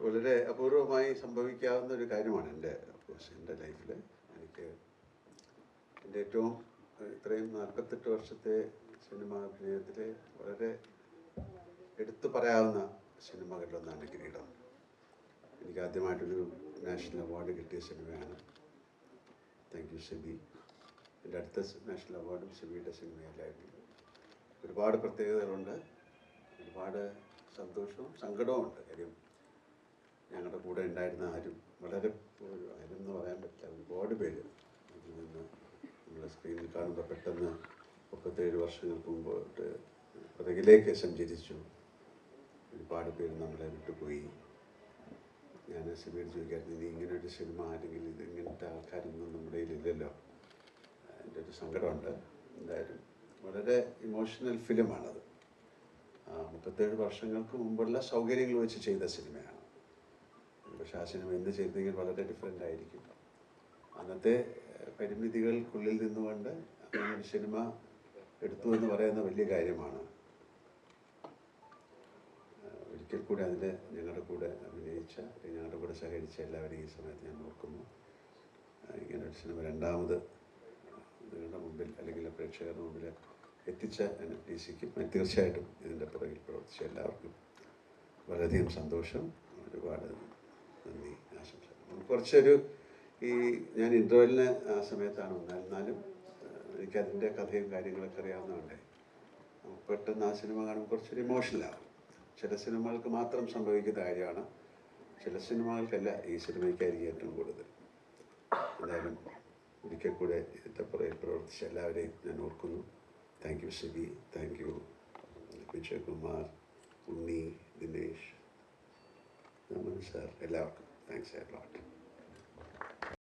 വളരെ അപൂർവമായി സംഭവിക്കാവുന്ന ഒരു കാര്യമാണ് എൻ്റെ ലൈഫിൽ. എനിക്ക് എൻ്റെ ഏറ്റവും ഇത്രയും 48 വർഷത്തെ സിനിമാ അഭിനയത്തിൽ വളരെ എടുത്തു പറയാവുന്ന സിനിമകളിലൊന്നാണ് കിരീടം. എനിക്ക് ആദ്യമായിട്ടൊരു നാഷണൽ അവാർഡ് കിട്ടിയ സിനിമയാണ്. Thank you Shibi. എൻ്റെ അടുത്ത നാഷണൽ അവാർഡും ഷിബിയുടെ സിനിമയിലായിരുന്നു. ഒരുപാട് പ്രത്യേകതകളുണ്ട്, ഒരുപാട് സന്തോഷവും സങ്കടവും ഉണ്ട്. കാര്യം ഞങ്ങളുടെ കൂടെ ഉണ്ടായിരുന്ന ആരും വളരെ ആരും എന്ന് പറയാൻ പറ്റില്ല, ഒരുപാട് പേര് ഇതിൽ നിന്ന് നമ്മളെ സ്ക്രീനിൽ കാണുമ്പോൾ പെട്ടെന്ന് 37 വർഷങ്ങൾക്ക് മുമ്പോട്ട് പിറകിലേക്ക് സഞ്ചരിച്ചു. ഒരുപാട് പേര് നമ്മളെ വിട്ടുപോയി. ഞാൻ സിബിയോട് ചോദിക്കായിരുന്നു, ഇനി ഇങ്ങനെ ഒരു സിനിമ ആരെങ്കിലും ഇങ്ങനത്തെ ആൾക്കാരൊന്നും നമ്മുടെ ഇല്ലല്ലോ. എൻ്റെ ഒരു സങ്കടമുണ്ട്. എന്തായാലും വളരെ ഇമോഷണൽ ഫിലിമാണത്. 37 വർഷങ്ങൾക്ക് മുമ്പുള്ള സൗകര്യങ്ങൾ വെച്ച് ചെയ്ത സിനിമയാണ്. പക്ഷേ ആ സിനിമ ഇന്ന് ചെയ്തെങ്കിൽ വളരെ ഡിഫറെൻ്റ് ആയിരിക്കും. അന്നത്തെ പരിമിതികൾക്കുള്ളിൽ നിന്നുകൊണ്ട് അങ്ങനെ ഒരു സിനിമ എടുത്തു എന്ന് പറയുന്ന വലിയ കാര്യമാണ്. ഒരിക്കൽ കൂടി അതിൽ ഞങ്ങളുടെ കൂടെ അഭിനയിച്ച, ഞങ്ങളുടെ കൂടെ സഹകരിച്ച എല്ലാവരെയും ഈ സമയത്ത് ഞാൻ ഓർക്കുന്നു. ഇങ്ങനൊരു സിനിമ രണ്ടാമത് നിങ്ങളുടെ മുമ്പിൽ അല്ലെങ്കിൽ പ്രേക്ഷകരുടെ മുമ്പിൽ എത്തിച്ച NFDCക്കും തീർച്ചയായിട്ടും ഇതിൻ്റെ പുറകിൽ പ്രവർത്തിച്ച എല്ലാവർക്കും വളരെയധികം സന്തോഷം, ഒരുപാട് നന്ദി, ആശംസ. കുറച്ചൊരു ഞാൻ ഇൻ്റർവെല്ലിന് ആ സമയത്താണ് വന്നത്. എന്നാലും എനിക്കതിൻ്റെ കഥയും കാര്യങ്ങളൊക്കെ അറിയാവുന്നതുകൊണ്ട് നമുക്ക് പെട്ടെന്ന് ആ സിനിമ കാണുമ്പോൾ കുറച്ചൊരു ഇമോഷണലാകും. ചില സിനിമകൾക്ക് മാത്രം സംഭവിക്കുന്ന കാര്യമാണ്, ചില സിനിമകൾക്കല്ല. ഈ സിനിമയ്ക്കായിരിക്കും ഏറ്റവും കൂടുതൽ. എന്തായാലും ഒരിക്കൽ കൂടെ ഇതിൻ്റെ പുറകിൽ പ്രവർത്തിച്ച എല്ലാവരെയും ഞാൻ ഓർക്കുന്നു. Thank you Shibi, thank you Vijayakumar, Unni, Dinesh, Naman sir, എല്ലാവർക്കും താങ്ക്സ് എ ലോട്ട്.